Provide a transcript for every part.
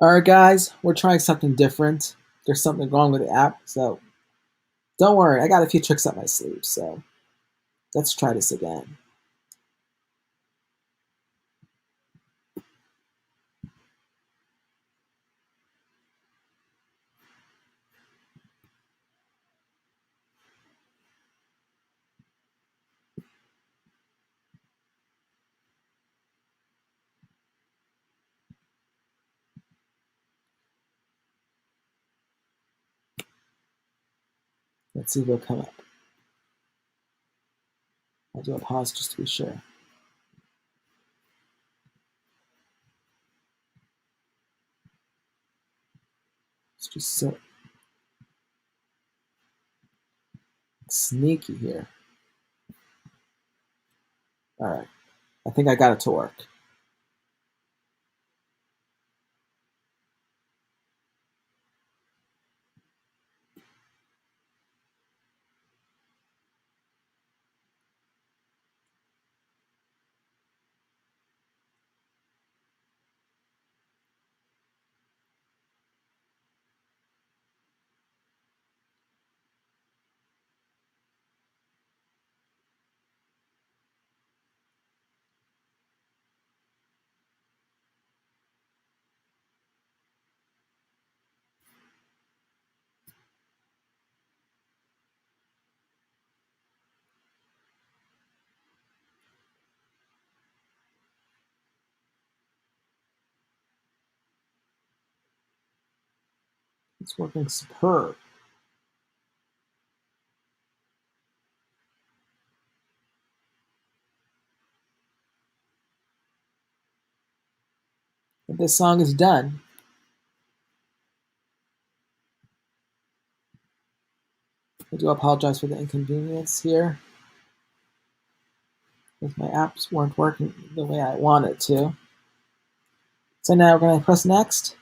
Alright guys, we're trying something different. There's something wrong with the app, so don't worry, I got a few tricks up my sleeve, so let's try this again. Let's see if it'll come up. I'll do a pause just to be sure. It's just so sneaky here. Alright, I think I got it to work. It's working superb. But this song is done. I do apologize for the inconvenience here, because my apps weren't working the way I wanted to. So now we're going to press next.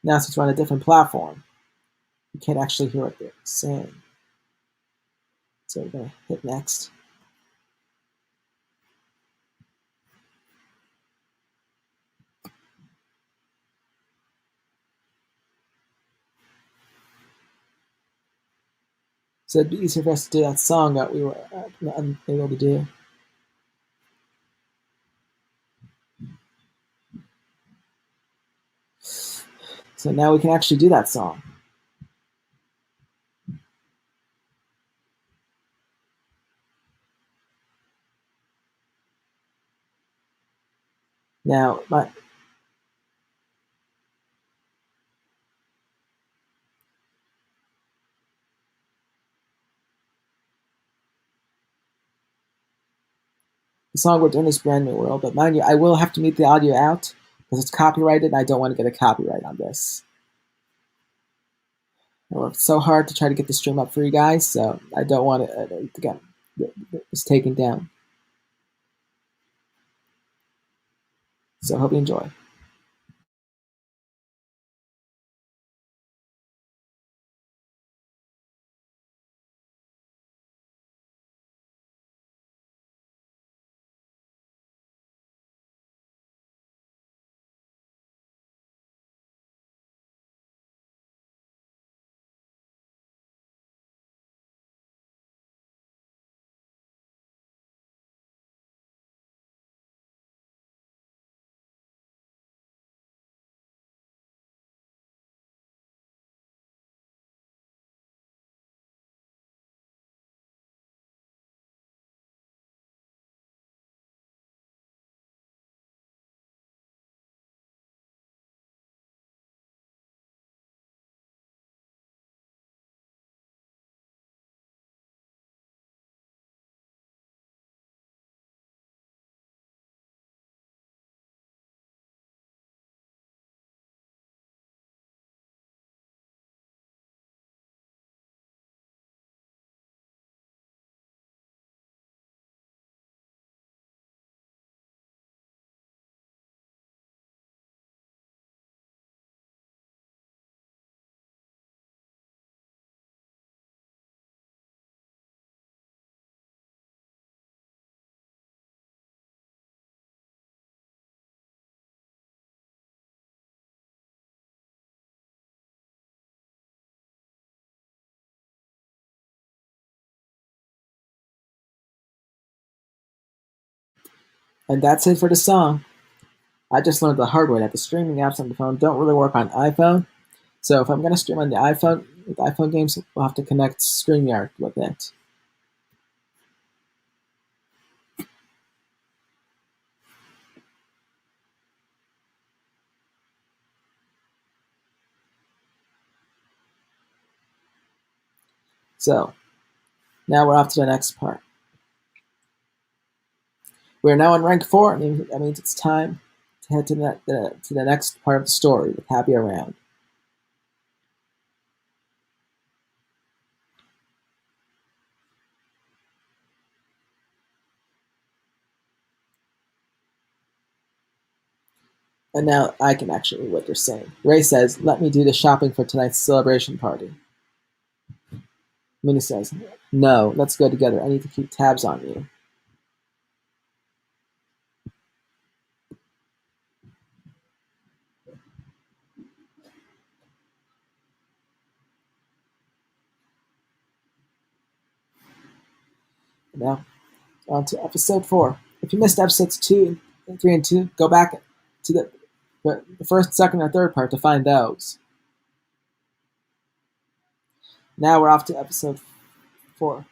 Now since we're on a different platform, you can't actually hear what they're saying. So we're going to hit next. So it'd be easier for us to do that song that we were unable to do. So now we can actually do that song. Now, the song we're doing is Brand New World, but mind you, I will have to mute the audio out because it's copyrighted and I don't want to get a copyright on this. I worked so hard to try to get the stream up for you guys, so I don't want it to get this taken down. So I hope you enjoy. And that's it for the song. I just learned the hard way that the streaming apps on the phone don't really work on iPhone. So if I'm going to stream on the iPhone, with iPhone games, we'll have to connect StreamYard with it. So now we're off to the next part. We are now on rank 4. That means it's time to head to the next part of the story with Happy Around. And now I can actually read what they're saying. Ray says, "Let me do the shopping for tonight's celebration party." Minnie says, "No, let's go together. I need to keep tabs on you." Now, on to episode 4. If you missed episodes 2, 3, and 2, go back to the first, second, or third part to find those. Now we're off to episode 4.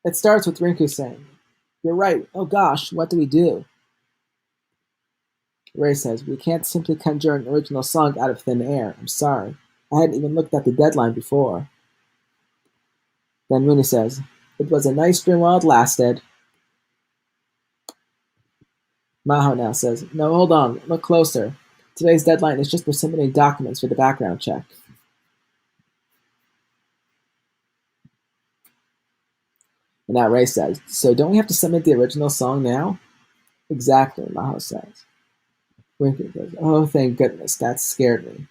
It starts with Rinku saying, "You're right. Oh gosh, what do we do?" Ray says, "We can't simply conjure an original song out of thin air. I'm sorry. I hadn't even looked at the deadline before." Then Mooney says, "It was a nice dream while it lasted." Maho now says, "No, hold on. Look closer. Today's deadline is just for submitting documents for the background check." And now Ray says, "So don't we have to submit the original song now?" "Exactly," Maho says. Rinku goes, "Oh, thank goodness. That scared me."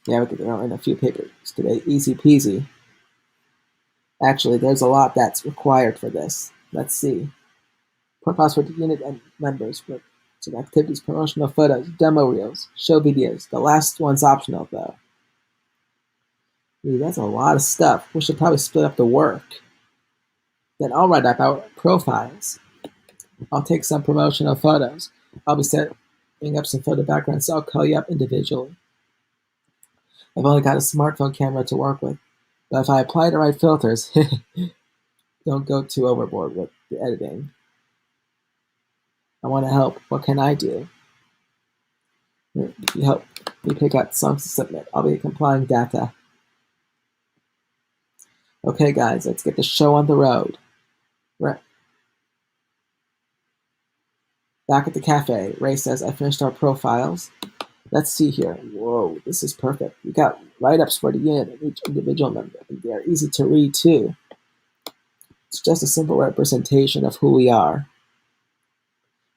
Yeah, we could throw in a few papers today. Easy peasy. Actually, there's a lot that's required for this. Let's see. Profiles for the unit and members with some activities, promotional photos, demo reels, show videos. The last one's optional, though. Ooh, that's a lot of stuff. We should probably split up the work. Then I'll write up our profiles. I'll take some promotional photos. I'll be setting up some photo backgrounds, so I'll call you up individually. I've only got a smartphone camera to work with, but if I apply the right filters, don't go too overboard with the editing. I want to help. What can I do? If you help me pick out songs to submit, I'll be complying data. Okay, guys, let's get the show on the road. Right. Back at the cafe, Ray says, "I finished our profiles. Let's see here. Whoa, this is perfect. We got write-ups for the unit and each individual member, and they are easy to read, too. It's just a simple representation of who we are.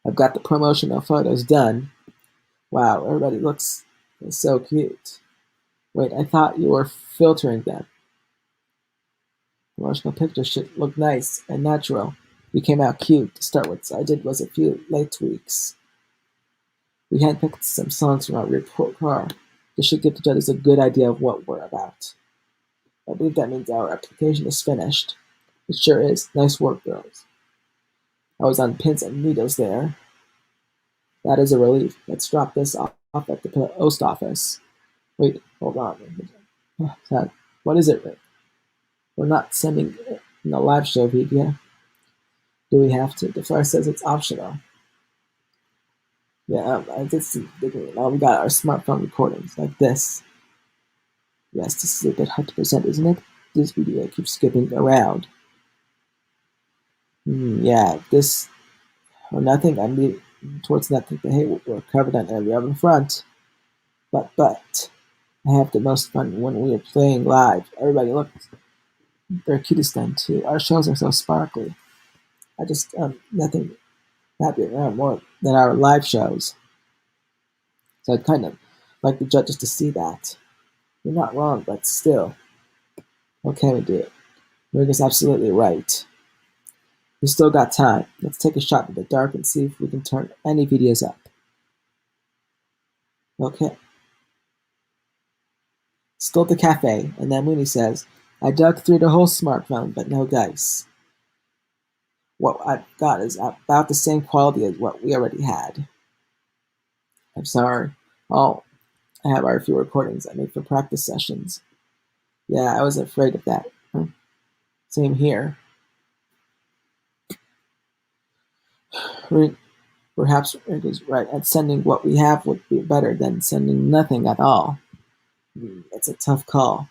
I've got the promotional photos done. Wow, everybody looks so cute. Wait, I thought you were filtering them. Promotional pictures should look nice and natural. We came out cute to start with, so I did was a few light tweaks. We handpicked some songs from our report card. This should give the judges a good idea of what we're about. I believe that means our application is finished." "It sure is. Nice work, girls." I was on pins and needles there. That is a relief. Let's drop this off at the post office. Wait, hold on. What is it, Rick? We're not sending in a live show video. Do we have to? The flyer says it's optional. Yeah, I did see. Now we got our smartphone recordings like this. Yes, this is a bit hard to present, isn't it? This video keeps skipping around. Yeah, this or nothing. I'm leaning towards nothing. But hey, we're covered on every other front. But I have the most fun when we are playing live. Everybody looks their cutest then too. Our shows are so sparkly. I just nothing happier more than our live shows. So I'd kind of like the judges to see that. You're not wrong, but still. What can we do? Rig is absolutely right. We still got time. Let's take a shot in the dark and see if we can turn any videos up. Okay. Still at the cafe, and then Mooney says, I dug through the whole smartphone, but no dice. What I've got is about the same quality as what we already had. I'm sorry. Oh, I have our few recordings I made for practice sessions. Yeah, I was afraid of that. Same here. Perhaps Rick is right, and sending what we have would be better than sending nothing at all. It's a tough call.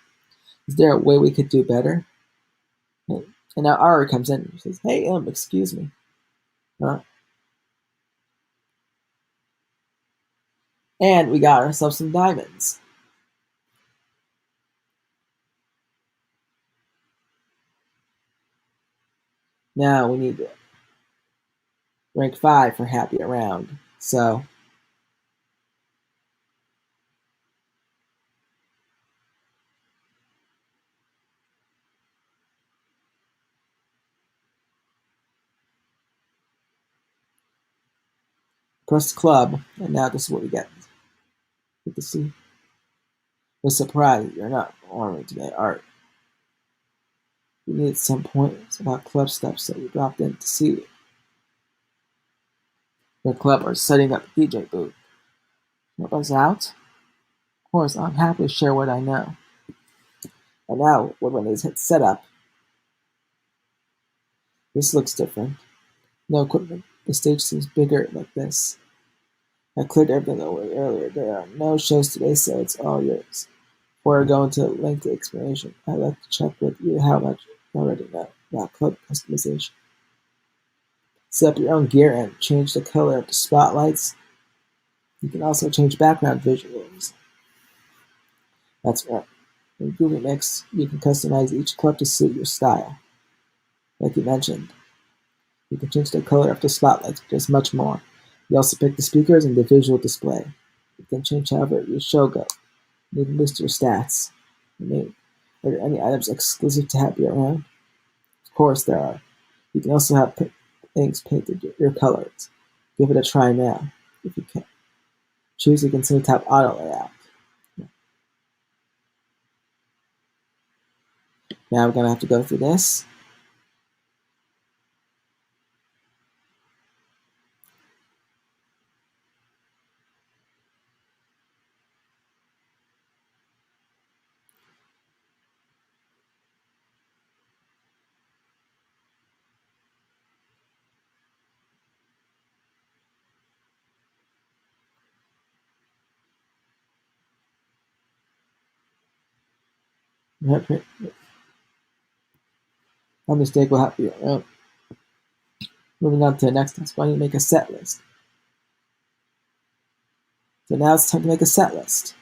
Is there a way we could do better? And now Ari comes in and says, Hey, excuse me. And we got ourselves some diamonds. Now we need rank 5 for happy around. So press club, and now this is what we get. Get to see. The surprise, you're not ornament today, Art. We needed some pointers about club stuff, so we dropped in to see the club are setting up a DJ booth. Help us out? Of course, I'm happy to share what I know. And now, when it's hit setup, this looks different. No equipment. The stage seems bigger like this. I cleared everything away earlier. There are no shows today, so it's all yours. Before I go into lengthy explanation, I'd like to check with you how much you already know about club customization. Set up your own gear and change the color of the spotlights. You can also change background visuals. That's right. In Groovy Mix, you can customize each club to suit your style. Like you mentioned, you can change the color of the spotlights, but there's much more. You also pick the speakers and the visual display. You can change however your show goes. You can boost your stats. Are there any items exclusive to Happy Around? Of course there are. You can also have things painted your colors. Give it a try now, if you can. Choose you can simply tap auto layout. Now we're gonna have to go through this. My mistake will happen. Moving on to the next task, why don't you make a set list? So now it's time to make a set list.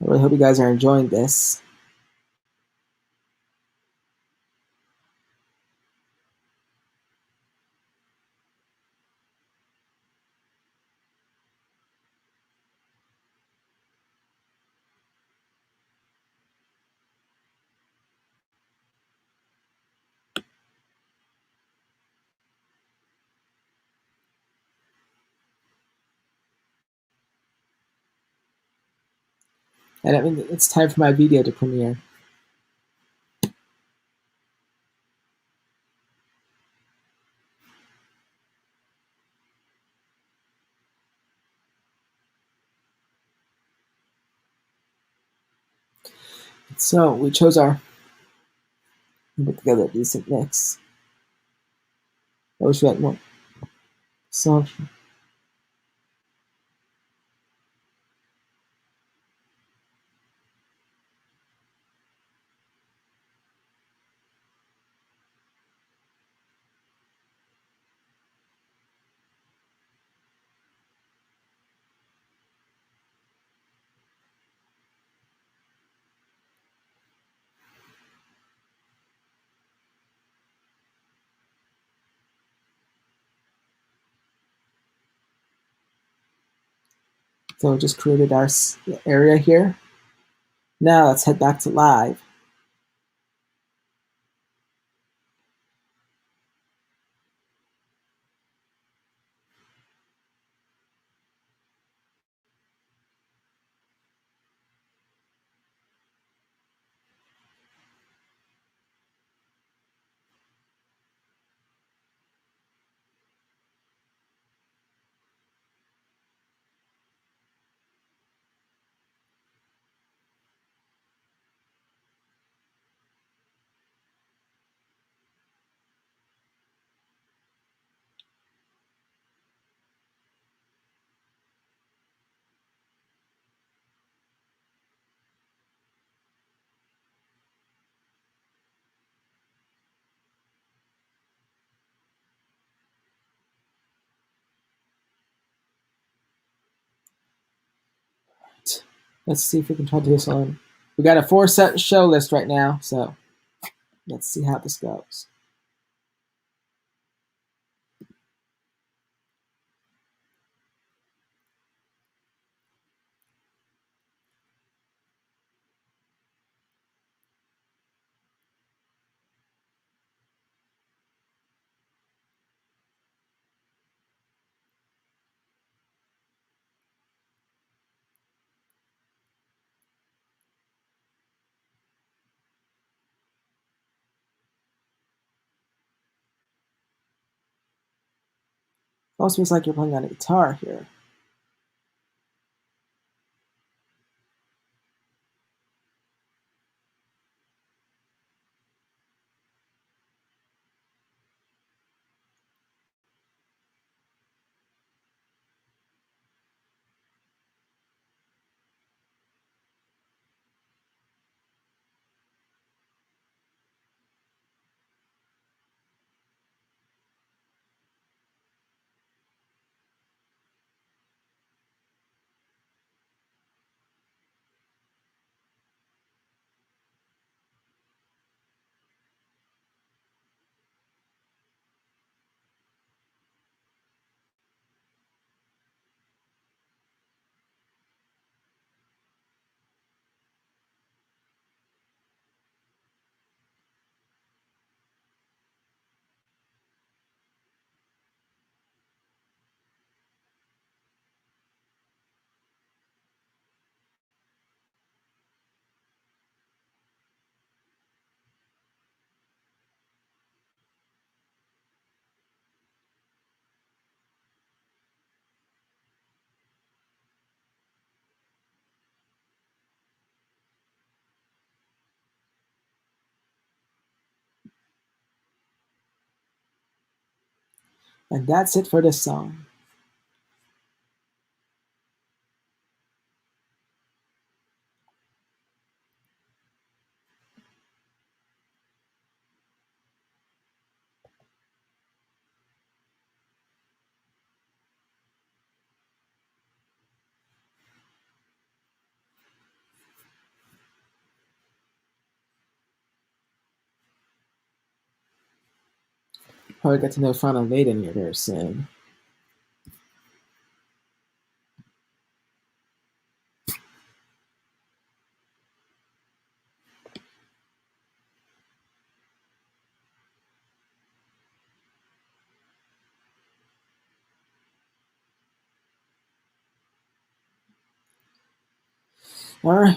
I really hope you guys are enjoying this. And I mean, it's time for my video to premiere. So we chose we put together a decent mix. I wish we had more. So we just created our area here. Now let's head back to live. Let's see if we can try to do this on. We got a 4-set show list right now, so let's see how this goes. Almost feels like you're playing on a guitar here. And that's it for this song. Probably get to know Final Maiden here very soon. All right.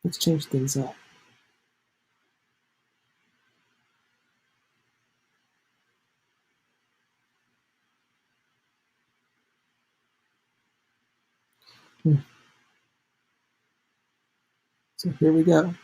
Let's change things up. So here we go.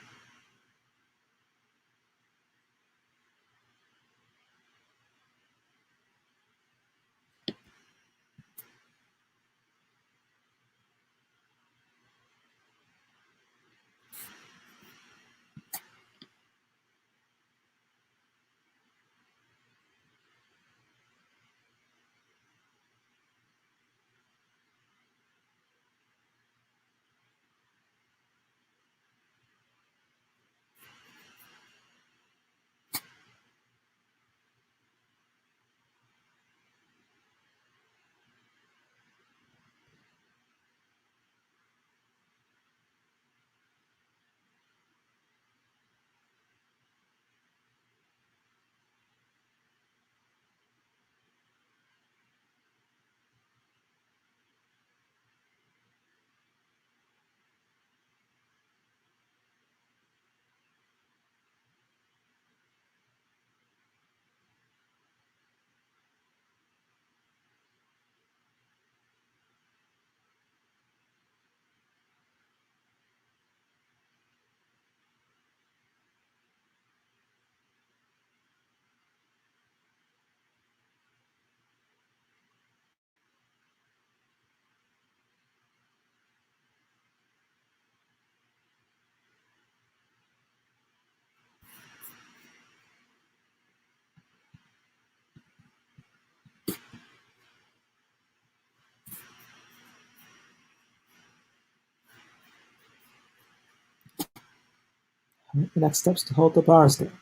The next step is to hold the bars there.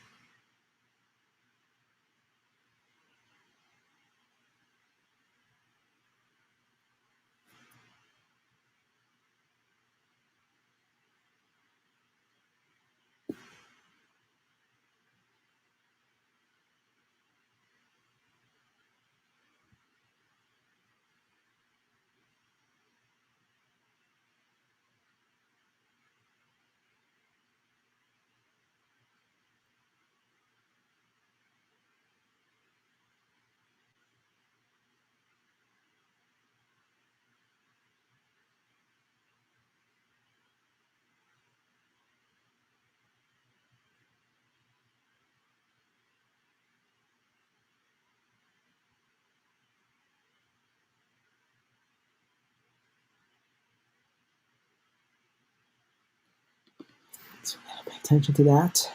So we gotta pay attention to that.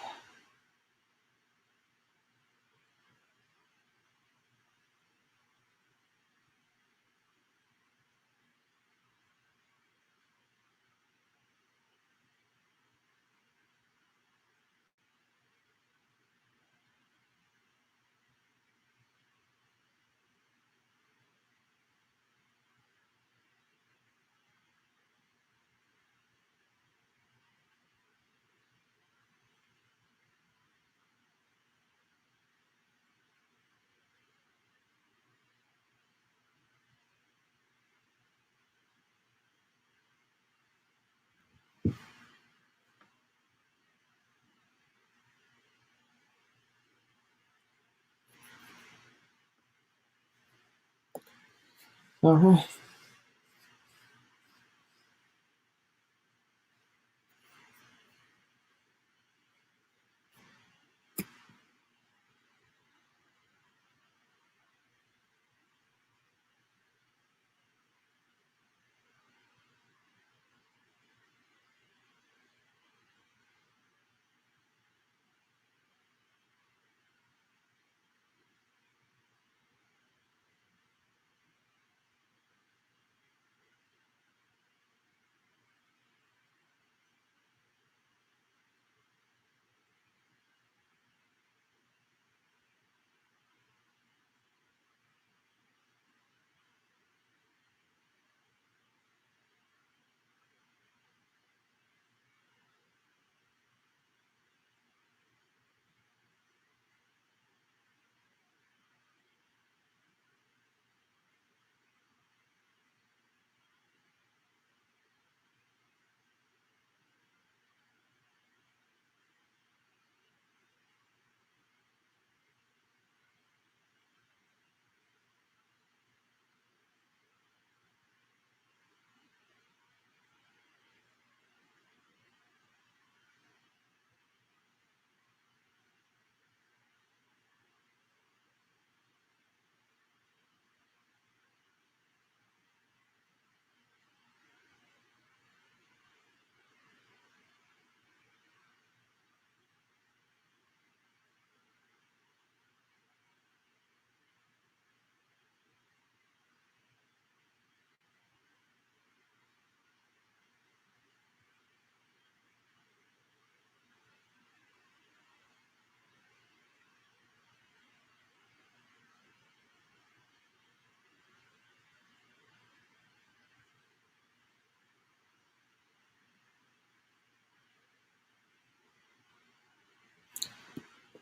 All right.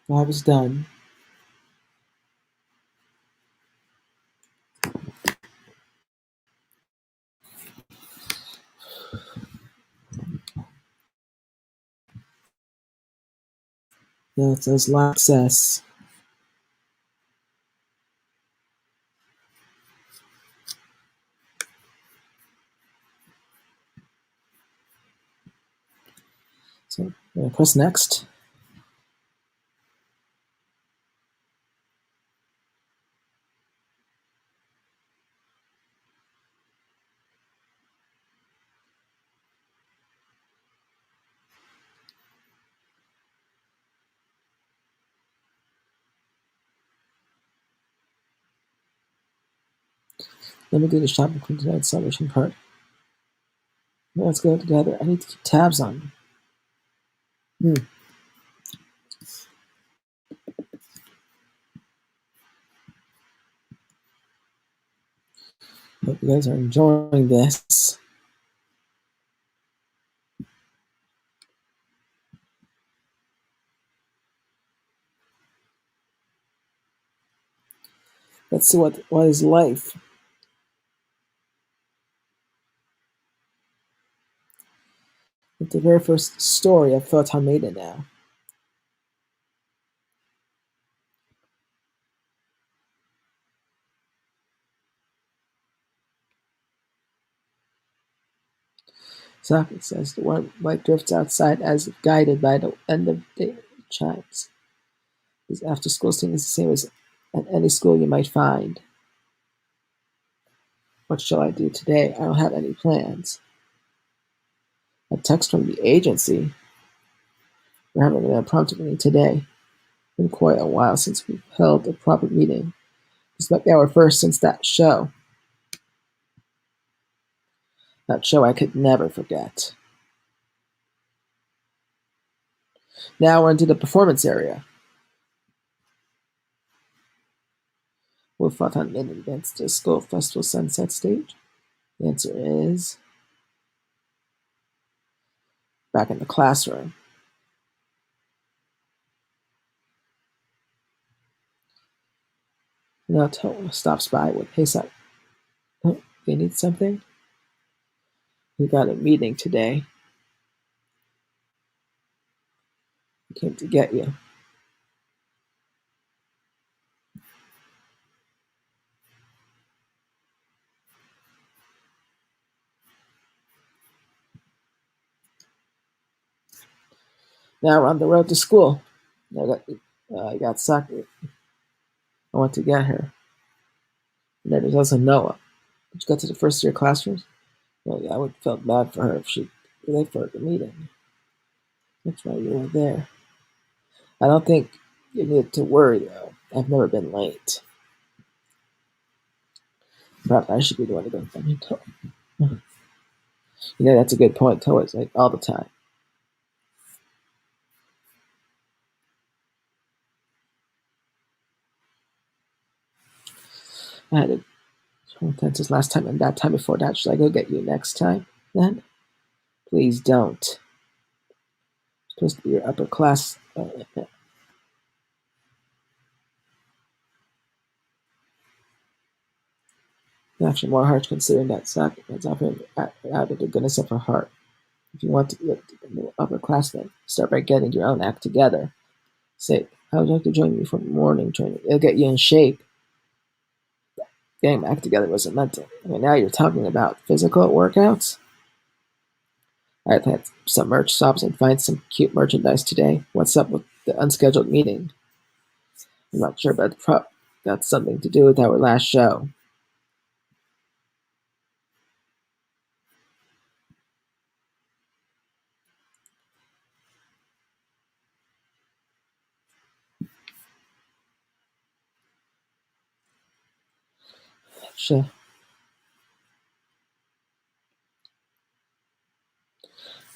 I was done. Yeah, it says live access. So I'm gonna press next. Let me do the shopping for tonight's celebration part. Let's go together. I need to keep tabs on you. Hope you guys are enjoying this. Let's see what is life. With the very first story of Photon Maiden now. Socket says the one light drifts outside as if guided by the end of day chimes. This after school thing is the same as at any school you might find. What shall I do today? I don't have any plans. A text from the agency. We're having an impromptu meeting today. Been quite a while since we've held a proper meeting. This might be our first since that show. That show I could never forget. Now we're into the performance area. Will Photon Maiden advance to the school festival sunset stage? The answer is back in the classroom. Now Toto stops by with, "Hey, son, oh, you need something? We got a meeting today. We came to get you." Now we're on the road to school. I got soccer. I want to get her. And then there's also Noah. Did you go to the first year classrooms? Well, yeah, I would felt bad for her if she late for the meeting. That's why you were there. I don't think you need to worry though. I've never been late. Perhaps I should be the one to go find you. You know, that's a good point. Toa's like all the time. I had a tenses last time and that time before that. Should I go get you next time then? Please don't. It's supposed to be your upper class. Actually, more harsh considering that sacrifice offering out of the goodness of her heart. If you want to be a upperclassman, start by getting your own act together. Say, how would you like to join me for morning training? It'll get you in shape. Getting my act together wasn't mental. I mean, now you're talking about physical workouts? I had some merch shops and find some cute merchandise today. What's up with the unscheduled meeting? I'm not sure, but got something to do with our last show. Sure.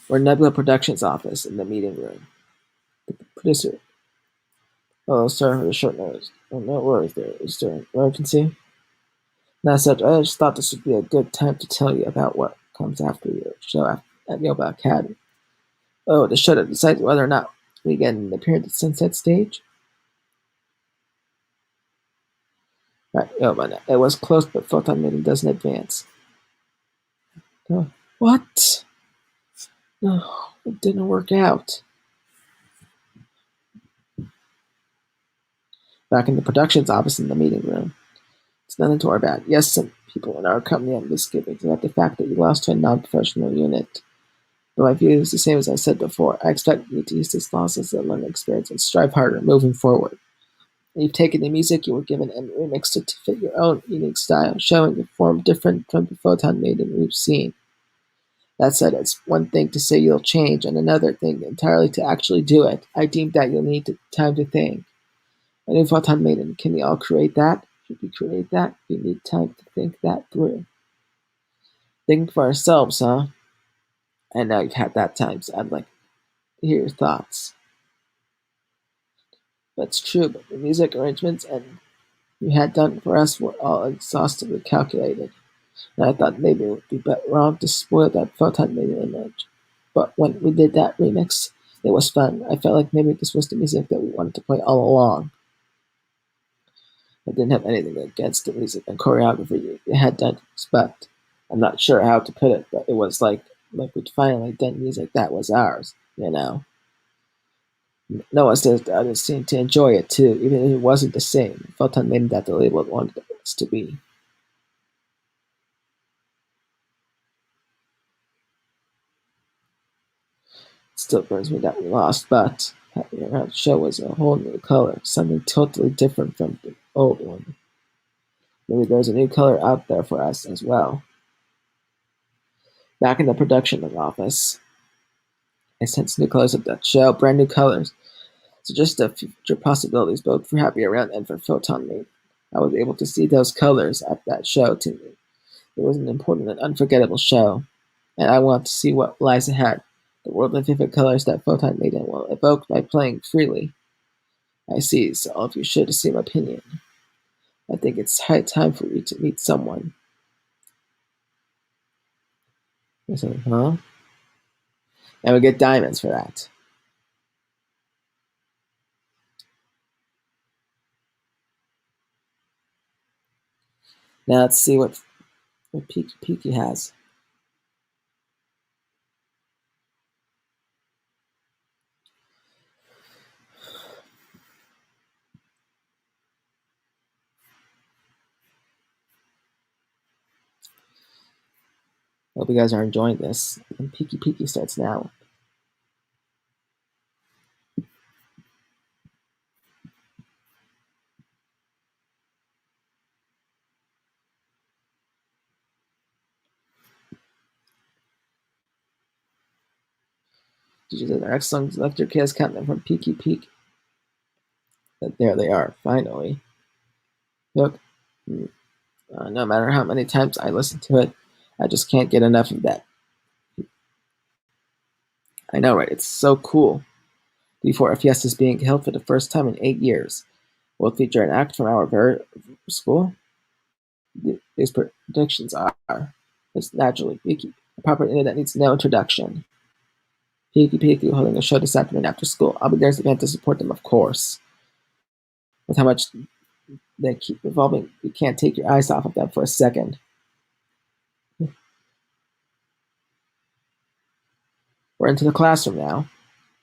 We're Nebula Productions office in the meeting room. The producer. Oh, sorry for the short notice. Oh, no worries there. Is there an emergency? Not such. I just thought this would be a good time to tell you about what comes after your show at Yoba Academy. Oh, the show that decides whether or not we get an appearance at Sunset Stage? Right, oh man, it was close, but photon mating doesn't advance. Oh, what? No, it didn't work out. Back in the productions office in the meeting room. It's nothing to worry about. Yes, some people in our company have misgivings about the fact that you lost to a non-professional unit. But my view is the same as I said before. I expect you to use this loss as a learning experience and strive harder moving forward. You've taken the music you were given and remixed it to fit your own unique style, showing a form different from the photon mating we've seen. That said, it's one thing to say you'll change, and another thing entirely to actually do it. I deem that you'll need time to think. A new photon maiden, can we all create that? Should we create that? We need time to think that through. Think for ourselves, huh? And now you've had that time, so I'd like to hear your thoughts. That's true, but the music arrangements and you had done for us were all exhaustively calculated, and I thought maybe it would be wrong to spoil that photon maiden image. But when we did that remix, it was fun. I felt like maybe this was the music that we wanted to play all along. I didn't have anything against the music and choreography you had done, but I'm not sure how to put it, but it was like we'd finally done music that was ours, you know. No one says the others seemed to enjoy it too, even if it wasn't the same. It felt unmade that the label wanted us to be. It still burns me that we lost, but having around the show was a whole new color, something totally different from the old one. Maybe there's a new color out there for us as well. Back in the production office, I sensed new colors of that show, brand new colors. So just the future possibilities, both for Happy Around and for Photon Mate. I was able to see those colors at that show to me. It was an important and unforgettable show, and I want to see what lies ahead. The world of vivid colors that Photon Maiden will evoke by playing freely. I see, so all of you share the same opinion. I think it's high time for you to meet someone. I said, huh? And we get diamonds for that. Now let's see what Peaky Peaky has. Hope you guys are enjoying this. And Peaky Peaky starts now. Teachers of the next songs left your kids countdown from Peaky Peak. But there they are, finally. Look, no matter how many times I listen to it, I just can't get enough of that. I know, right? It's so cool. Before a fiesta is being held for the first time in 8 years, will feature an act from our very school. These predictions are, it's naturally Peaky, a proper internet needs no introduction. Peaky Peaky holding a show this afternoon after school. I'll be there again to support them, of course. With how much they keep evolving, you can't take your eyes off of them for a second. We're into the classroom now.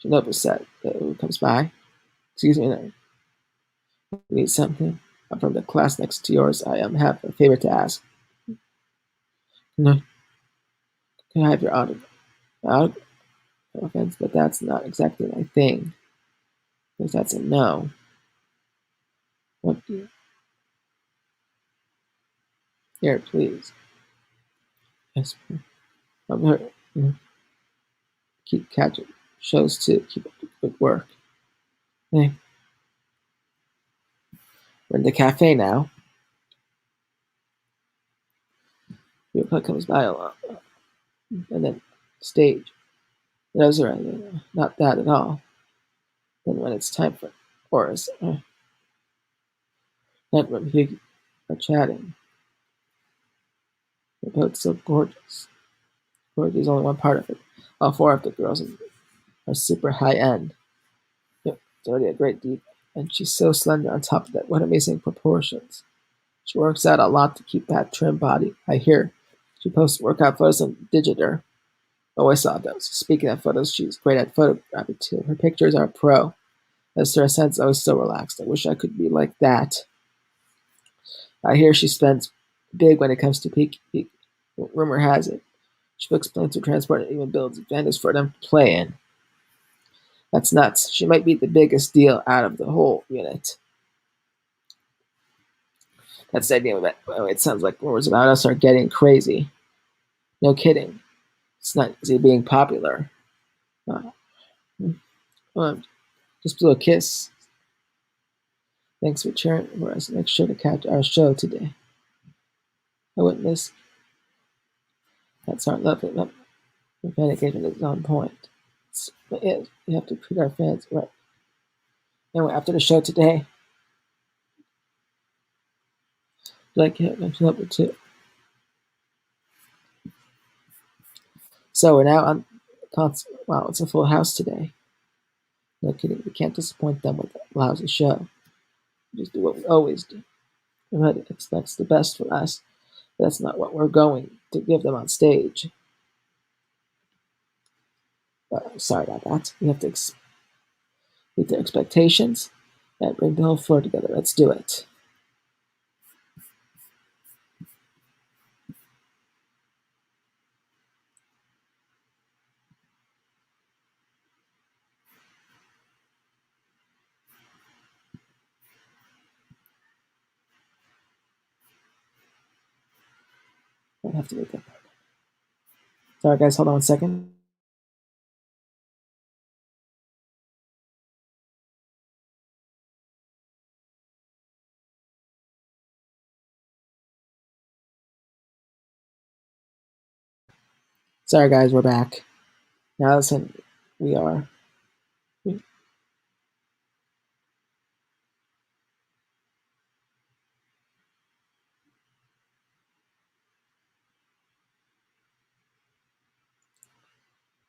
Shinobu said. Who comes by? Excuse me, no. Need something? I'm from the class next to yours. I have a favor to ask. No, can I have your autograph? No offense, but that's not exactly my thing. Because that's a no. What do you... Here, please. Yes, I'm here. Keep catching shows too. Keep up the good work. Hey, we're in the cafe now. Your comes by a lot. And then stage. Those are not that at all. Then when it's time for chorus, not when we are chatting. They're both so gorgeous. Gorgeous is only one part of it. All four of the girls are super high end. Yep, it's already a great deep. And she's so slender on top of that. What amazing proportions. She works out a lot to keep that trim body. I hear she posts workout photos on Digiter. Oh, I saw those. Speaking of photos, she's great at photography too. Her pictures are pro. As to her sense, I was so relaxed. I wish I could be like that. I hear she spends big when it comes to peak. Rumor has it. She books planes for transport and even builds vendors for them to play in. That's nuts. She might be the biggest deal out of the whole unit. That's the idea of it. Oh, it sounds like rumors about us are getting crazy. No kidding. It's not easy being popular. Uh, well, just blew a kiss. Thanks for cheering for us. Make sure to catch our show today. I wouldn't miss. That's our lovely. The fan engagement is on point. It is. We have to treat our fans right. Anyway, after the show today, like it, I'm number two. So we're now on concert. Wow, it's a full house today. No kidding. We can't disappoint them with a lousy show. We just do what we always do. Everybody expects the best from us. But that's not what we're going to give them on stage. Sorry about that. We have to meet their expectations and bring the whole floor together. Let's do it. I have to make that. Sorry, guys. Hold on 1 second. Sorry, guys. We're back. Now listen, we are.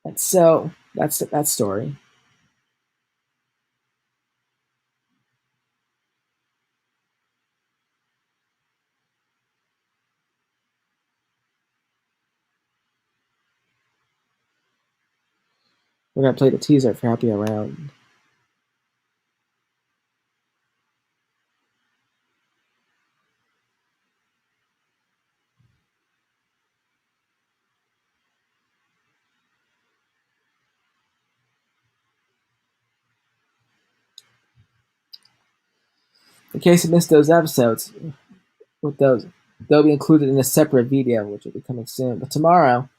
And so that's that story. We're gonna play the teaser for Happy Around. In case you missed those episodes, with those, they'll be included in a separate video, which will be coming soon. But tomorrow,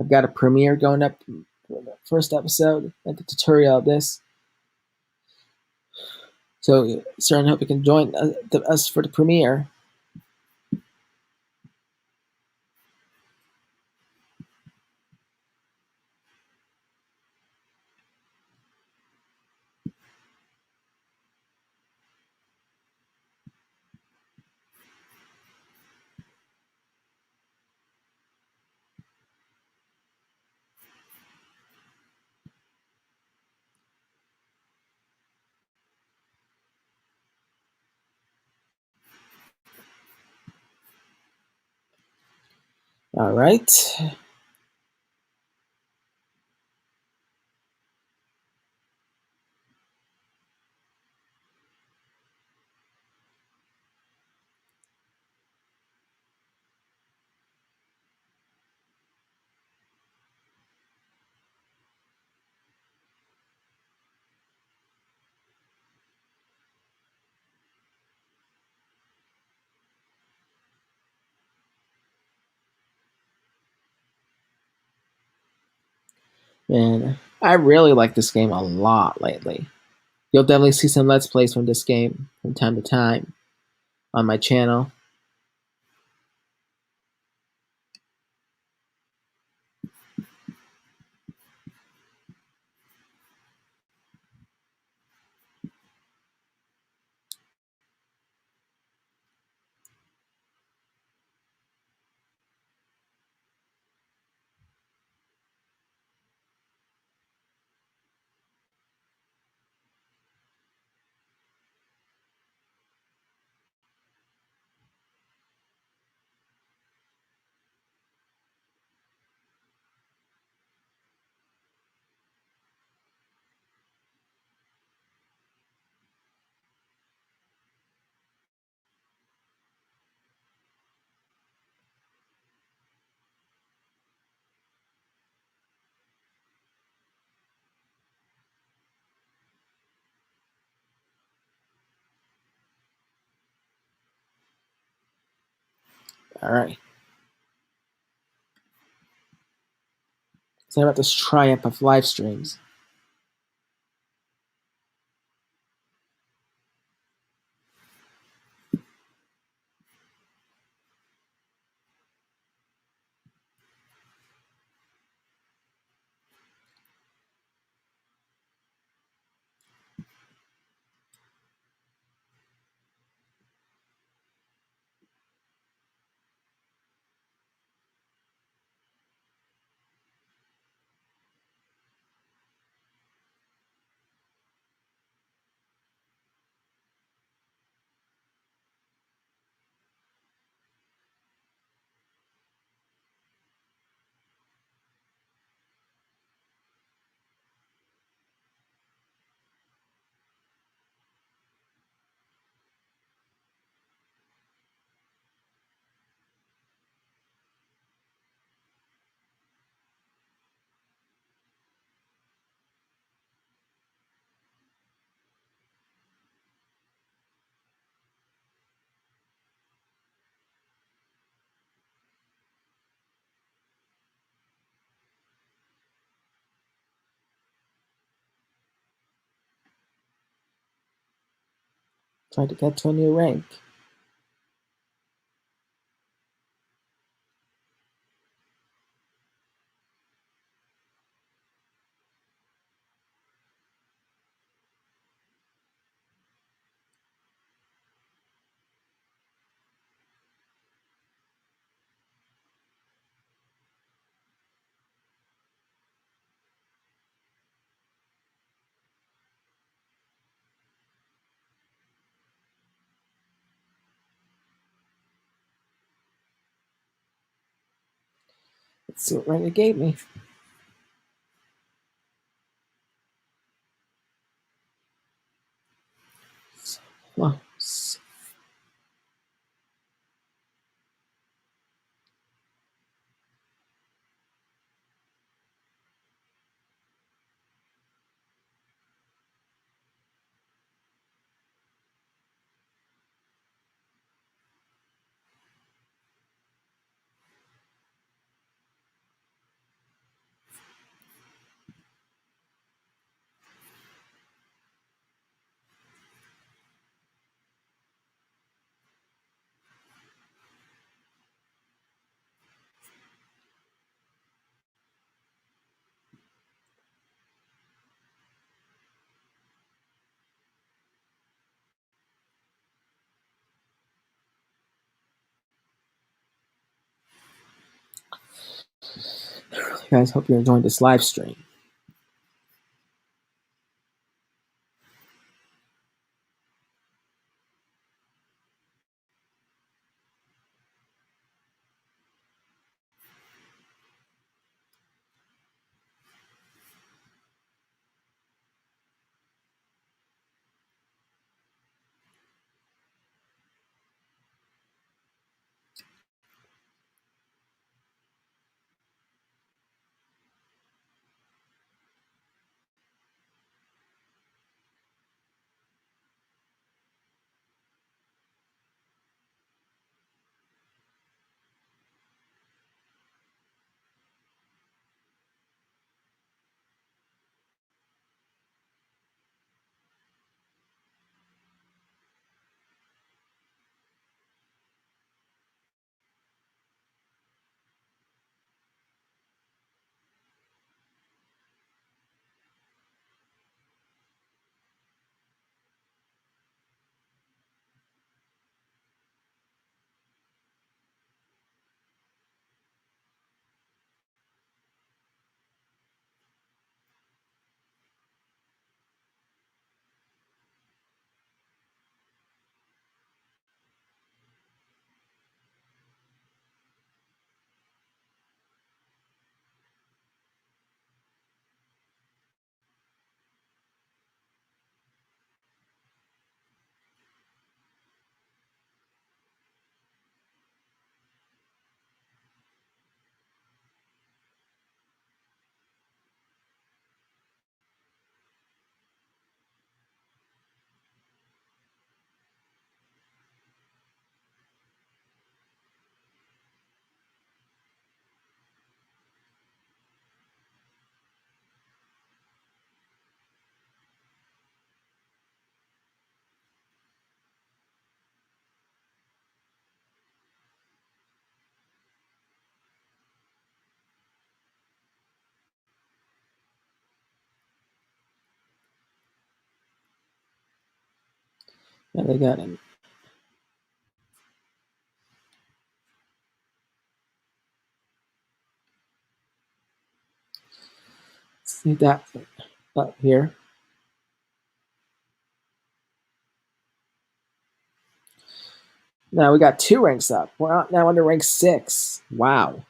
I've got a premiere going up for the first episode and the tutorial of this. So, certainly hope you can join us for the premiere. All right. Man, I really like this game a lot lately. You'll definitely see some Let's Plays from this game from time to time on my channel. All right. So about this triumph of live streams. Trying to get to a new rank. Let's see what rank it gave me. Close. Guys, hope you're enjoying this live stream. Yeah, they got him. See that up here. Now we got 2 ranks up. We're now under rank 6. Wow.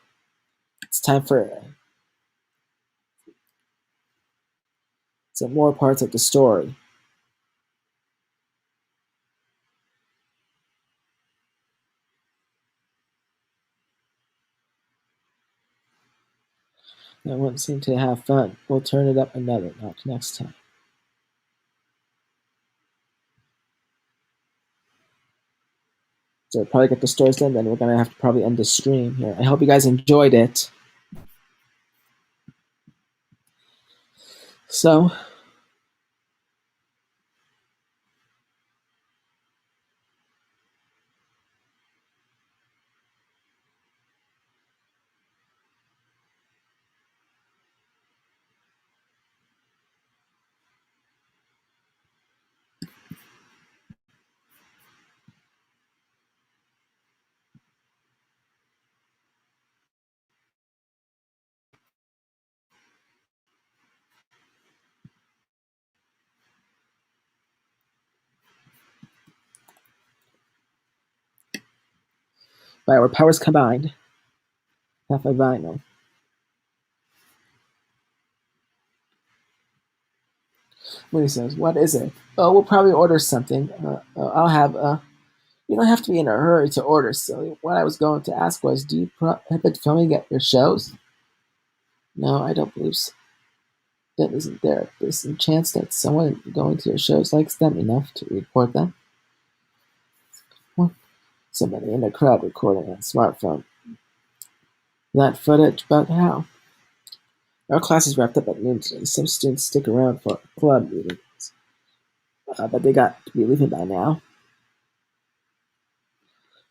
It's time for some more parts of the story. That one seemed to have fun. We'll turn it up another notch next time. So probably get the stories done, then we're gonna have to probably end the stream here. I hope you guys enjoyed it. So by our powers combined, half a vinyl. What he says, what is it? Oh, we'll probably order something. I'll have you don't have to be in a hurry to order, silly. What I was going to ask was, do you prohibit filming at your shows? No, I don't believe so. Then isn't there some chance that someone going to your shows likes them enough to report them? Somebody in the crowd recording on a smartphone. That footage, but how? Our class is wrapped up at noon today. Some students stick around for club meetings, but they got to be leaving by now.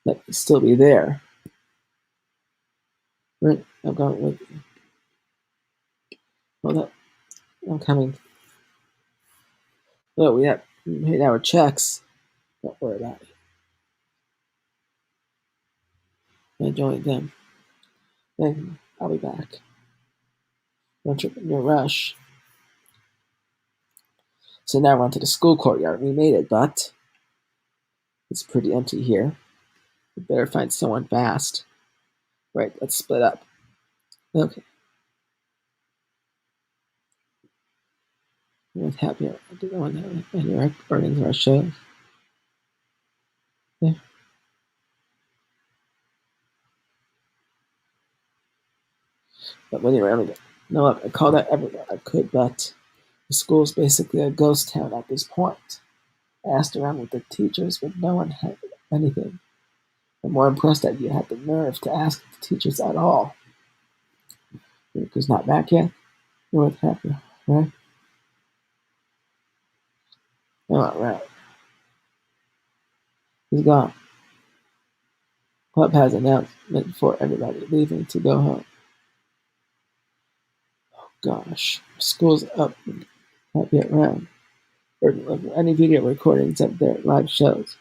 But still be there. Right, I'm going with you. Hold up, I'm coming. Oh, we have paid our checks. Don't worry about it. I joined them. Then I'll be back. Don't trip in your rush. So now we're onto the school courtyard. We made it, but it's pretty empty here. We better find someone fast. Right, let's split up. Okay. With happy I don't want to have any recordings of our shows. Yeah. But anyway, no, look, I called out everywhere I could, but the school's basically a ghost town at this point. I asked around with the teachers, but no one had anything. I'm more impressed that you had the nerve to ask the teachers at all. Because not back yet? You're with happy, right? Oh, right. He's gone. Club has an announcement for everybody leaving to go home. Oh gosh, school's up. Not yet around. Or any video recordings of their live shows.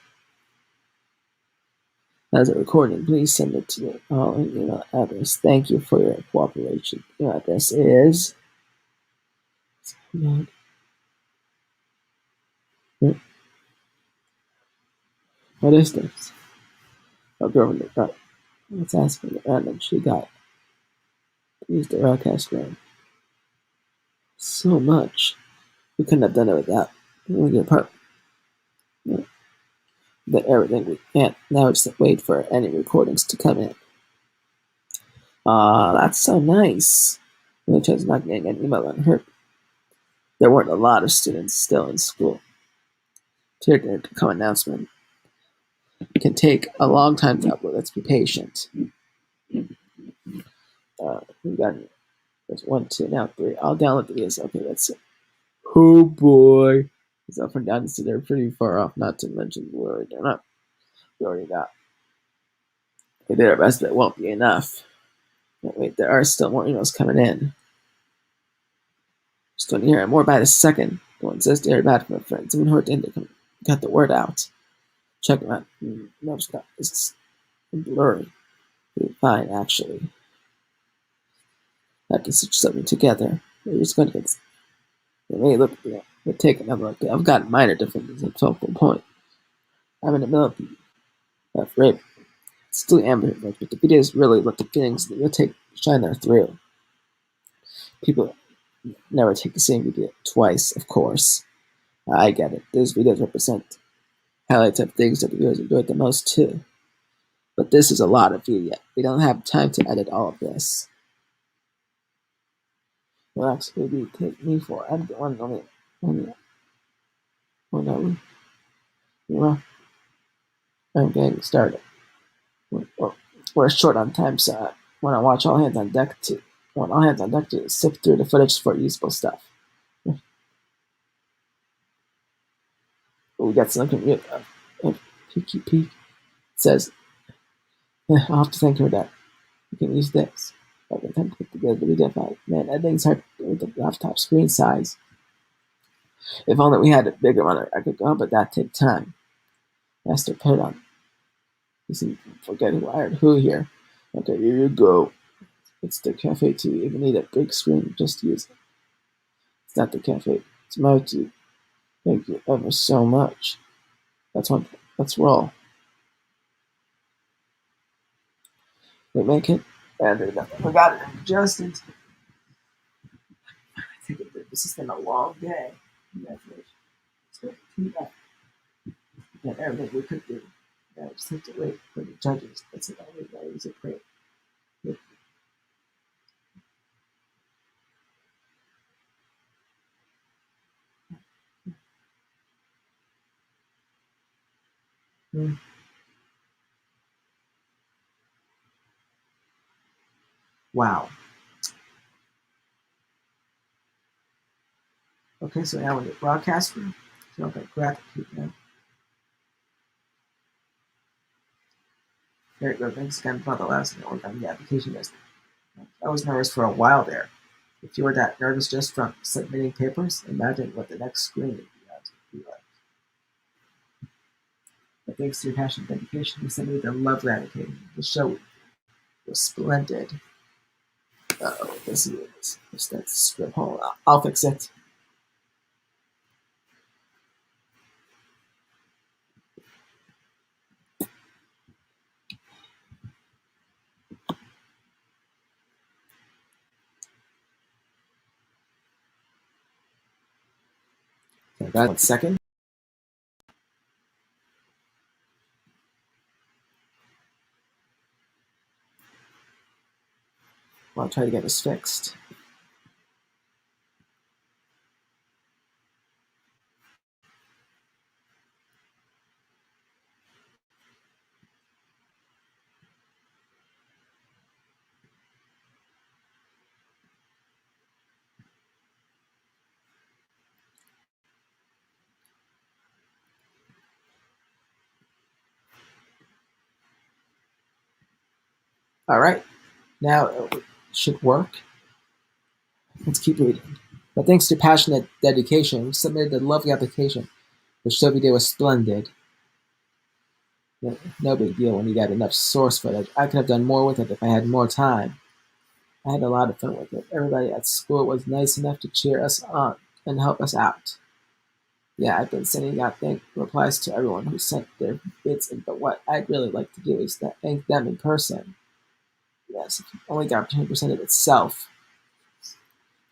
As a recording, please send it to the following email address. Thank you for your cooperation. Email address is what is this? A girl in the front. Let's ask for the random she got. Use the broadcast room. So much. We couldn't have done it without. We get part. That everything we can't. Now just wait for any recordings to come in. That's so nice. We chose not getting an email on her. There weren't a lot of students still in school. To come announcement. It can take a long time to upload. Let's be patient. We got there's 1, 2, now 3. I'll download the videos. Okay, let's see. Oh boy. It's up and down, so they're pretty far off, not to mention where they're not. We already got. We did our best, but it won't be enough. But wait, there are still more emails coming in. Just want to hear more by the second. The one says, dear bad from a friend. Someone who got the word out. Check them out. No, it's not. It's blurry. Fine, actually. I can stitch something together. We're just going to get. It may look. We'll take another look. I've got minor differences at focal point. I'm in the middle of rape. It's still ambient, but the videos really let the feelings that you'll shine there through. People never take the same video twice, of course. I get it. Those videos represent highlights of things that the viewers enjoyed the most too. But this is a lot of video. We don't have time to edit all of this. Well, actually, we take me for. I'm the one only. Oh no. Well, I'm getting started. We're short on time, so I want to watch all hands on deck to. Want all hands on deck to sift through the footage for useful stuff. We got something real. Peeky peek. It says, I'll have to thank her that we can use this. By the time to put together the video, man, editing's hard with the laptop screen size. If only we had a bigger one, I could go, but that take time. Master put on. You see, forget who hired who here. Okay, here you go. It's the cafe too. You even need a big screen just to use it. It's not the cafe. It's my too. Thank you ever so much. That's one thing. Let's roll. We make it. And we got it adjusted. I think this has been a long day. Congratulations. So, everything we could do. Yeah, just have to wait for the judges. That's it. Always a great. Wow. Okay, so now we're in the broadcast room. So I've got gratitude now. There you go. Thanks again for the last work on the application list. I was nervous for a while there. If you were that nervous just from submitting papers, imagine what the next screen would be like. But thanks to your passion and dedication, you submitted a lovely application. The show was splendid. Uh-oh, this is that's script. Hold on, I'll fix it. Okay, 1 second. I'll try to get this fixed. All right, now it should work. Let's keep reading. But thanks to passionate dedication, we submitted a lovely application. The show video was splendid. No big deal when you got enough source footage. I could have done more with it if I had more time. I had a lot of fun with it. Everybody at school was nice enough to cheer us on and help us out. Yeah, I've been sending out thank replies to everyone who sent their bits in, but what I'd really like to do is to thank them in person. Yes, if you only got 10% of itself.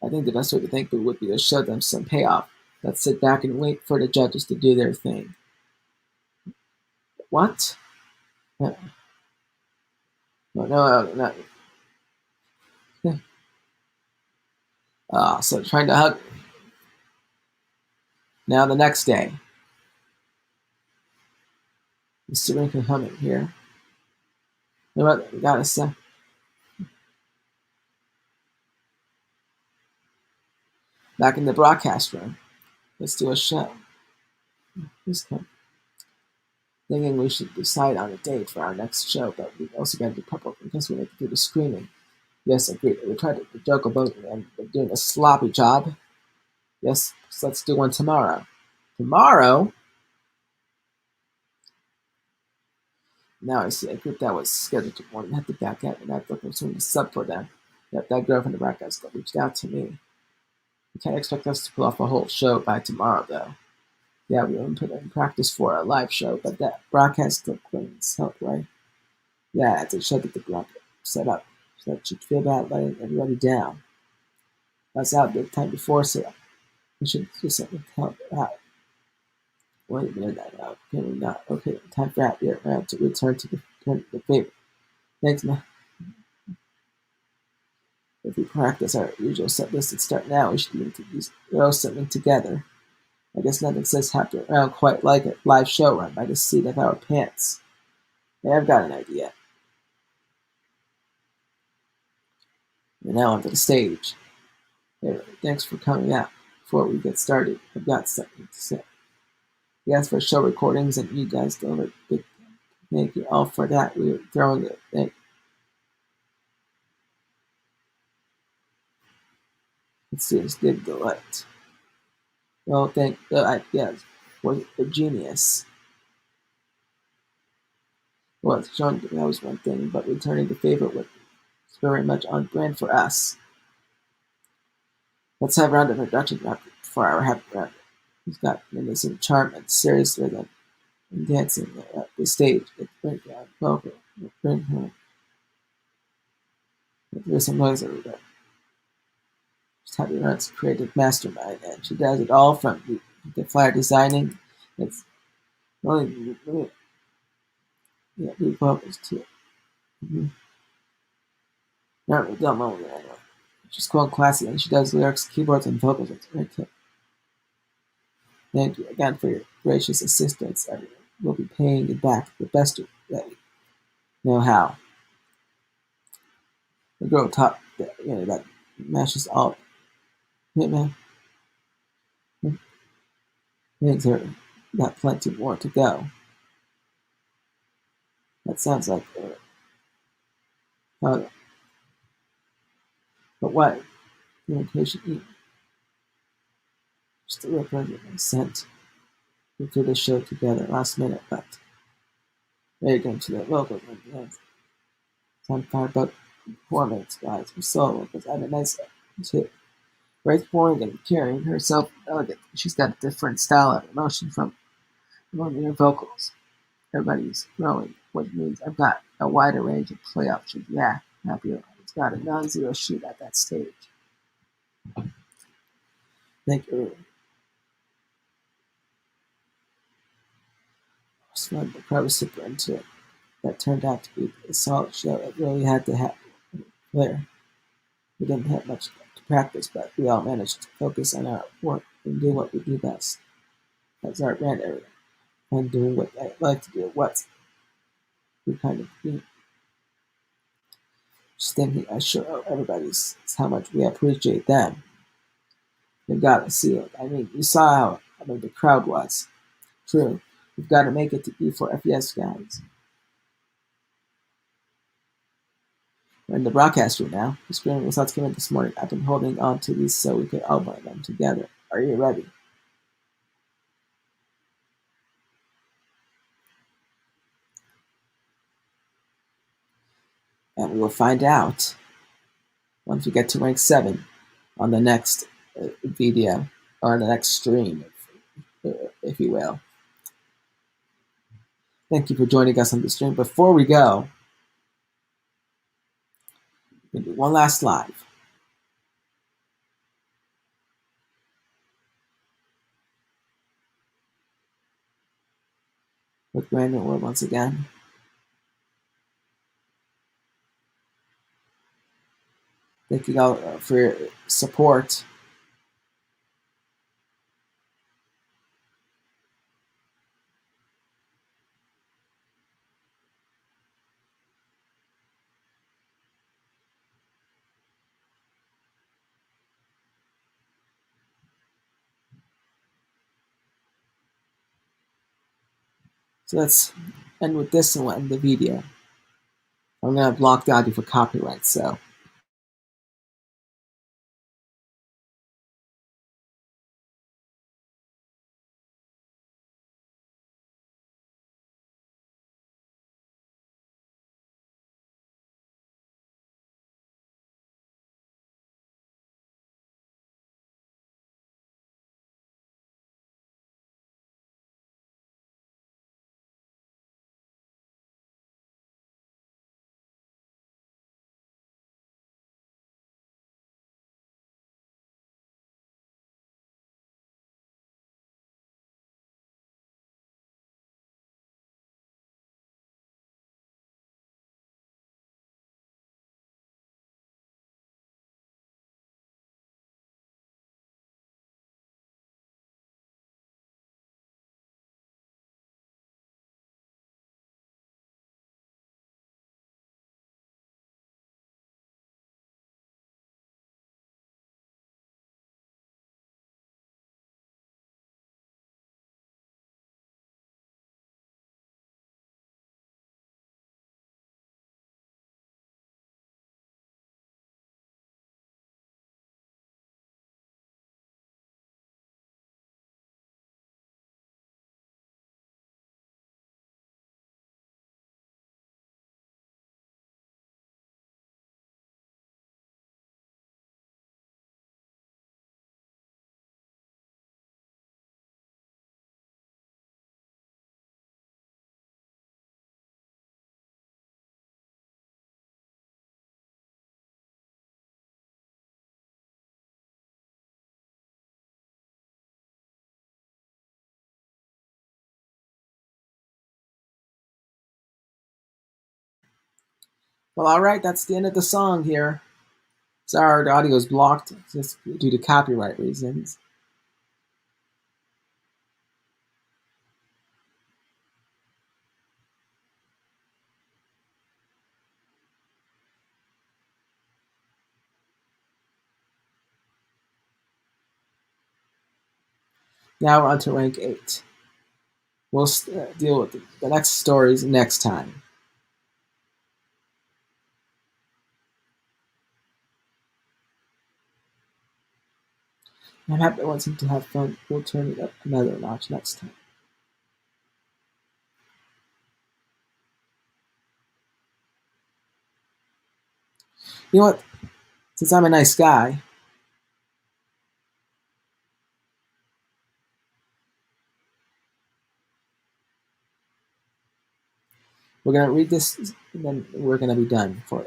I think the best way to thank them would be to show them some payoff. Let's sit back and wait for the judges to do their thing. What? No, no. So trying to hug. Now the next day. Mr. Lincoln humming here. You know what? We gotta say. Back in the broadcast room. Let's do a show. Who's coming? Thinking we should decide on a date for our next show, but we also got to be coupled in case we need to do the screaming. Yes, agreed. We tried to joke about it and we're doing a sloppy job. Yes, so let's do one tomorrow. Tomorrow? Now I see a group that was scheduled to morning had to back out and not looking for someone to sub for them. Yep, that girl from the broadcast got reached out to me. You can't expect us to pull off a whole show by tomorrow, though. Yeah, we won't put it in practice for a live show, but that broadcast still brings help, right? Yeah, I had to shut the block set up so that she'd feel bad letting everybody down. That's out the time before, so we should do something to help her out. Wait a minute, that out. Can we not? Okay, time for happy round to return to the favor. Thanks, man. If we practice our usual set list and start now, we should be able to throw something together. I guess nothing says happy around quite like a live show run by the seat of our pants. Hey, I've got an idea. We're now onto the stage. Hey, thanks for coming out. Before we get started, I've got something to say. We asked for show recordings and you guys delivered. Big thank you all for that. We were throwing it. Let's see, it's good delight. Well, thank the ideas was a genius. Well, showing that was one thing, but returning the favor was very much on brand for us. Let's have a round of introduction for our happy round. He's got menacing charm and serious rhythm and dancing at the stage. It's bring down vocal. Bring home. There's some noise everywhere. Just happy round's creative mastermind, and she does it all from the flyer designing. It's really, yeah, the vocals too. Mm-hmm. Not really dumb moment anyway. She's cool and classy, and she does lyrics, keyboards, and vocals. It's great too. Thank you again for your gracious assistance. Everyone will be paying you back the best that we know how. The girl top, that mashes all. Yeah, man. Thanks, her. Got plenty more to go. That sounds like. Uh, but what? Communication. Just a representative I sent. We put the show together last minute, but ready to go to the local and time fire but performance guys for solo because I had a nice too. Grace pouring and carrying herself elegant. She's got a different style and emotion from her vocals. Everybody's growing, which means I've got a wider range of play options. Yeah, happier. It's got a non-zero shoot at that stage. Thank you. The crowd was super into it. That turned out to be a solid show. It really had to have there. We didn't have much to practice, but we all managed to focus on our work and do what we do best. That's our brand area. I'm doing what I like to do. What's we kind of do. Just thinking I show everybody's how much we appreciate them. They've got to see it. I mean, you saw how the crowd was. True. We've got to make it to D4FES guys. We're in the broadcast room now. The screen results came in this morning. I've been holding on to these so we could all run them together. Are you ready? And we will find out once we get to rank 7 on the next video or the next stream, if you will. Thank you for joining us on the stream. Before we go, we'll do one last live. With Brandon Ward once again. Thank you all for your support. So let's end with this and we'll end the video. I'm going to block the audio for copyright, so Well, all right, that's the end of the song here. Sorry, the audio is blocked just due to copyright reasons. Now we're on to rank 8. We'll deal with the next stories next time. I'm happy I want him to have fun. We'll turn it up another notch next time. You know what? Since I'm a nice guy, we're gonna read this, and then we're gonna be done for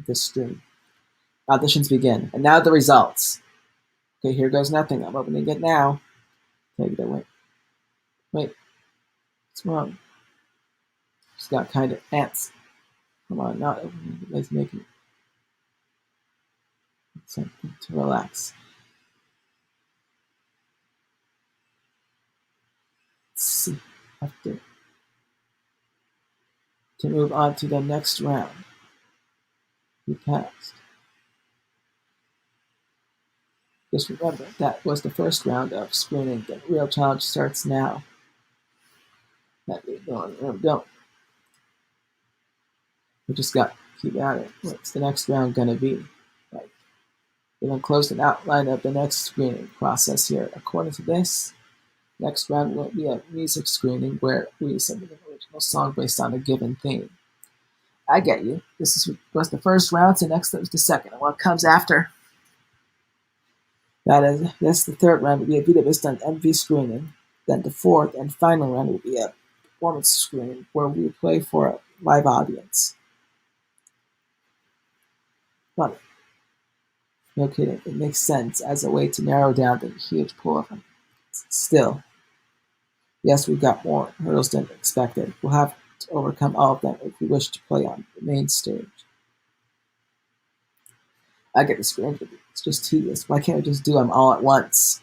this stream. Auditions begin, and now the results. Okay, here goes nothing. I'm opening it now. Take it away. Wait, what's wrong? Just got kind of ants. Come on, not opening it. Let's make it something to relax. Let's see. After to move on to the next round. You passed. Just remember, that was the first round of screening. The real challenge starts now. That we don't. We just got to keep at it. What's the next round gonna be? Like, we're gonna close an outline of the next screening process here. According to this, next round will be a music screening where we submit an original song based on a given theme. I get you. This was the first round, so next was the second. And what comes after? That's the third round will be a video based on MV screening. Then the fourth and final round will be a performance screening where we play for a live audience. But no kidding, it makes sense as a way to narrow down the huge pool of them. Still, yes, we've got more hurdles than expected. We'll have to overcome all of them if we wish to play on the main stage. I get discouraged with it. It's just tedious. Why can't we just do them all at once?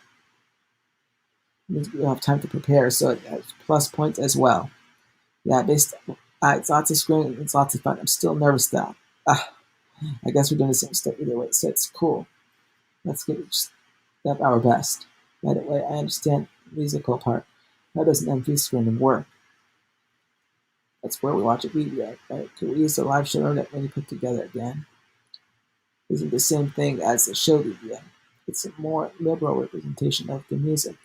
It means we don't have time to prepare, so it has plus points as well. Yeah, it's lots of screening. It's lots of fun. I'm still nervous though. I guess we're doing the same stuff either way, so it's cool. Let's give it our best. By the way, I understand the musical part. How does an MV screening work? That's where we watch a video, right? Could we use the live show that when you put together again? Isn't the same thing as the show video. It's a more liberal representation of the music.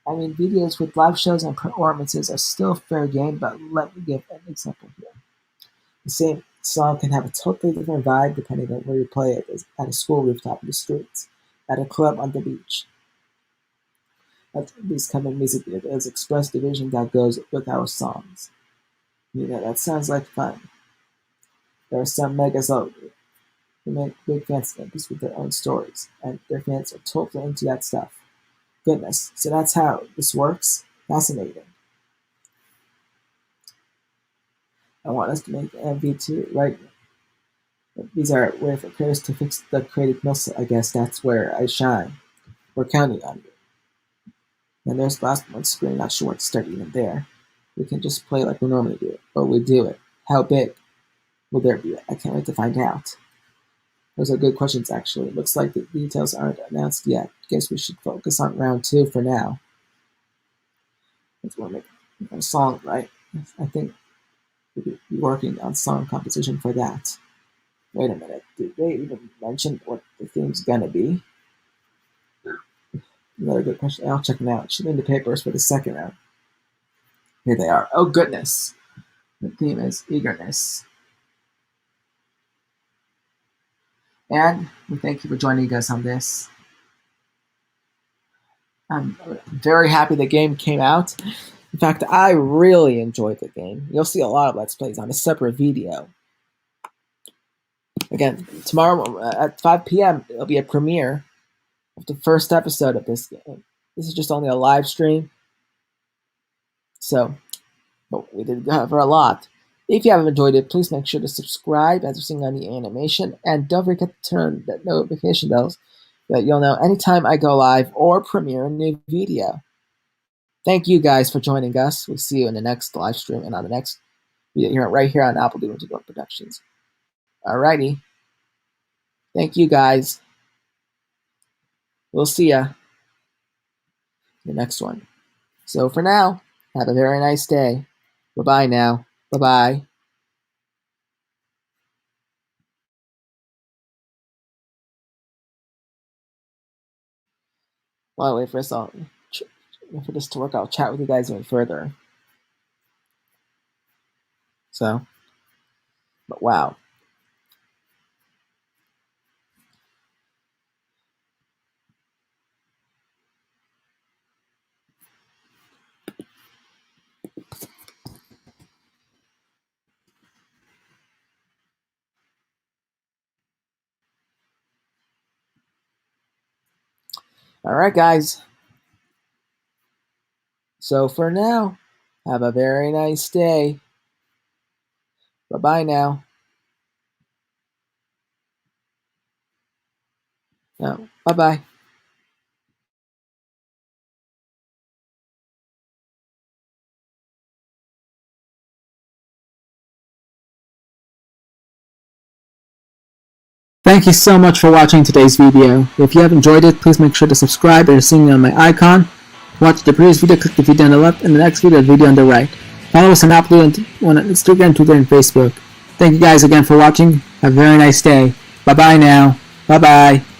I mean, videos with live shows and performances are still fair game, but let me give an example here. The same song can have a totally different vibe depending on where you play it, at a school rooftop in the streets, at a club on the beach. At these common music videos express the vision that goes with our songs. You know, that sounds like fun. There are some megas out there who make big fans of this with their own stories, and their fans are totally into that stuff. Goodness, so that's how this works? Fascinating. I want us to make MV2 right. These are a way for creators to fix the creative muscle. I guess that's where I shine. We're counting on you. And there's the last one screen, not sure what to start even there. We can just play like we normally do, but we do it. How big will there be? I can't wait to find out. Those are good questions, actually. It looks like the details aren't announced yet. Guess we should focus on round 2 for now. Let's make a song, right? I think we'll be working on song composition for that. Wait a minute. Did they even mention what the theme's gonna be? Another good question. I'll check them out. Should be in the papers for the second round. Here they are. Oh, goodness. The theme is eagerness. And we thank you for joining us on this. I'm very happy the game came out. In fact, I really enjoyed the game. You'll see a lot of Let's Plays on a separate video. Again, tomorrow at 5 p.m., it'll be a premiere of the first episode of this game. This is just only a live stream. So, but we did cover a lot. If you haven't enjoyed it, please make sure to subscribe as you're seeing on the animation, and don't forget to turn that notification bell so that you'll know anytime I go live or premiere a new video. Thank you guys for joining us. We'll see you in the next live stream and on the next video here, right here on Apple D4DJ Productions. Alrighty. Thank you guys. We'll see ya in the next one. So for now, have a very nice day. Bye-bye now. Bye-bye. While I wait for this to work, I'll chat with you guys even further. So, but wow. Alright, guys. So for now, have a very nice day. Bye-bye now. No, bye-bye. Thank you so much for watching today's video. If you have enjoyed it, please make sure to subscribe or seeing on my icon. Watch the previous video, click the video on the left, and the next video, the video on the right. Follow us on Apple, on Instagram, Twitter, and Facebook. Thank you guys again for watching. Have a very nice day. Bye-bye now. Bye-bye.